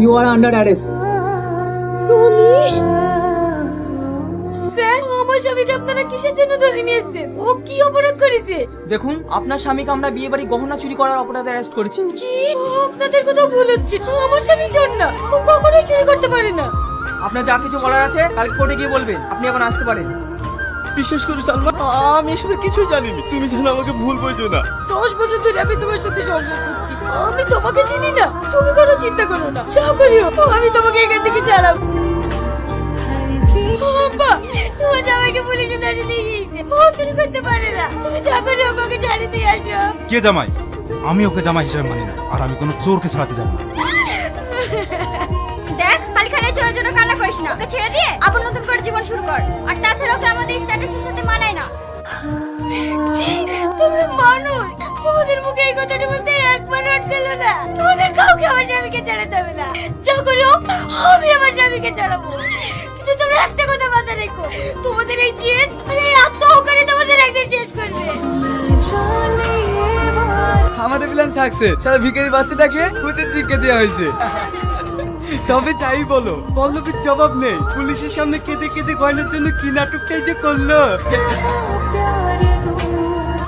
You are under arrest. Sir, আমার স্বামীকে আপনারা কিসের জন্য ধরে নিয়েছেন? ও কি অপরাধ করেছে? দেখুন, আপনার স্বামীকে আমরা বিয়ে বাড়ি গহনা চুরি করার অপরাধে অ্যারেস্ট করেছি। কি? আপনাদের কথা ভুল হচ্ছে। আমার স্বামী চোর না, ও কখনোই চুরি করতে পারে না। আপনার যা কিছু বলার আছে কাল কোর্টে গিয়ে বলবেন। আপনি এখন আসতে পারেন। বিশ্বাস করো সালমা, আমি এসবের কিছুই জানিনি। তুমি যেন আমাকে ভুল বোঝো না। 10 বছর ধরে আমি তোমার সাথে সংসার করছি, আমি তোমাকে চিনি না। তুমি কোনো চিন্তা করো না, যা করিও আমি তোমাকে এখান থেকে ছাড়াবো। আব্বা, তোমার জামাইকে পুলিশে ধরে নিয়ে গিয়েছে। ও চুরি করতে পারে না। তুমি যা করিও ওকে ছাড়িয়ে দিয়ে আসো। কে জামাই? আমি ওকে জামাই হিসেবে মানি না, আর আমি কোনো চোরকে ছাড়াতে যাব না। দেখ, খালি চোরের জন্য কান্না করিস না। ওকে ছেড়ে দিয়ে আবার নতুন করে জীবন শুরু কর। আর তাছাড়া ওকে আমাদের স্ট্যাটাসের সাথে মানায় না। ছি, তোমরা মানুষ, তোমাদের মুখে এই কথাটা বলতে একবার আটকালো না। তোমাদের কাউকে আমার স্বামীকে ছাড়াতে হবে না। যা করিও আমি আমার স্বামীকে ছাড়াবো। কিন্তু তোমরা একটা কথা মাথায় রেখো, তোমাদের এই জেদ আর এই আত্মহংকারে তোমাদের একদিন শেষ করবে। আমাদের প্ল্যান সাকসেস। সারা ভিখারি বাচ্চাটাকে উচিত শিক্ষা দেওয়া হয়েছে। তবে যাই বলো, পল্লবীর জবাব নেই। পুলিশের সামনে কেঁদে কেঁদে গয়নার জন্য কি নাটকটাই যে করলো।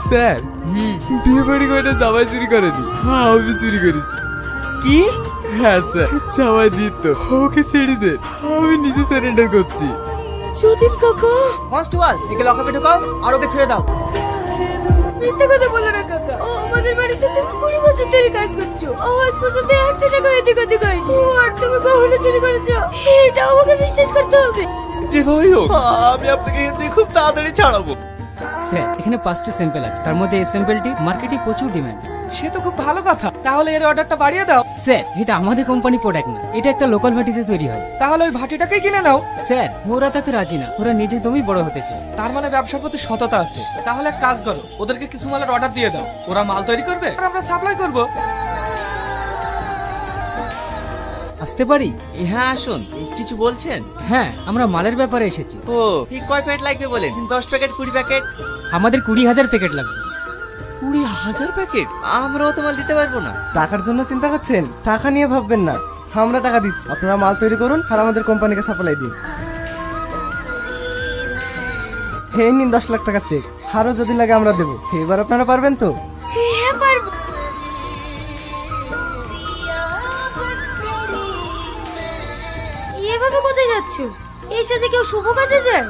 স্যার, বিয়ে বাড়ি গয়না জামাই চুরি করেনি, আমি চুরি করেছি। কি? হ্যাঁ স্যার, জামাই দিত। ওকে ছেড়ে দে, আমি নিজে সারেন্ডার করছি। যতীন কাকা, কনস্টেবল, একে লকআপে ঢোকাও আর ওকে ছেড়ে দাও। মিথ্যে কথা বলো না কাকা। আমাদের বাড়িতে তুমি 20 বছর ধরে কাজ করছো, আজ পর্যন্ত 100 টাকা এদিক ওদিক হয়নি। আর তুমি কখনো চুরি করেছো, এটা আমাকে বিশ্বাস করতে হবে। যেভাবেই হোক, আমি আপনাকে এখান থেকে খুব তাড়াতাড়ি ছাড়াবো। স্যার, এখানে 5টি স্যাম্পল আছে, তার মধ্যে এই স্যাম্পলটি মার্কেটে প্রচুর ডিমান্ড। সে তো খুব ভালো কথা। তাহলে এর অর্ডারটা বাড়িয়ে দাও। স্যার, এটা আমাদের কোম্পানি প্রোডাক্ট না, এটা একটা লোকাল ভাটিতে তৈরি হয়। তাহলে ওই ভাটিটাকেই কিনে নাও। স্যার, ওরা তাতে রাজি না, ওরা নিজের দমই বড় হতে চায়। তার মানে ব্যবসার প্রতি সততা আছে। তাহলে এক কাজ করো, ওদেরকে কিছু মালের অর্ডার দিয়ে দাও। ওরা মাল তৈরি করবে আর আমরা সাপ্লাই করব। আসতে পারি? হ্যাঁ আসুন। কিছু বলছেন? হ্যাঁ, আমরা মালের ব্যাপারে এসেছি। ও, এই কয় প্যাকেট লাগবে বলেন? 10 প্যাকেট, 20 প্যাকেট? আমাদের 20,000 প্যাকেট লাগবে। 20,000 প্যাকেট? আমরাও তো মাল দিতে পারবো না। টাকার জন্য চিন্তা করছেন? টাকা নিয়ে ভাববেন না, আমরা টাকা দিচ্ছি, আপনারা মাল তৈরি করুন আর আমাদের কোম্পানিকে সাপ্লাই দিন। এই নিন 10 লাখ টাকা চেক, আরো যদি লাগে আমরা দেবো। সেবার আপনারা পারবেন তো? হ্যাঁ পারবো। এভাবে কোথায় যাচ্ছ? এই সাজে কেউ শুভ কাজে যায়?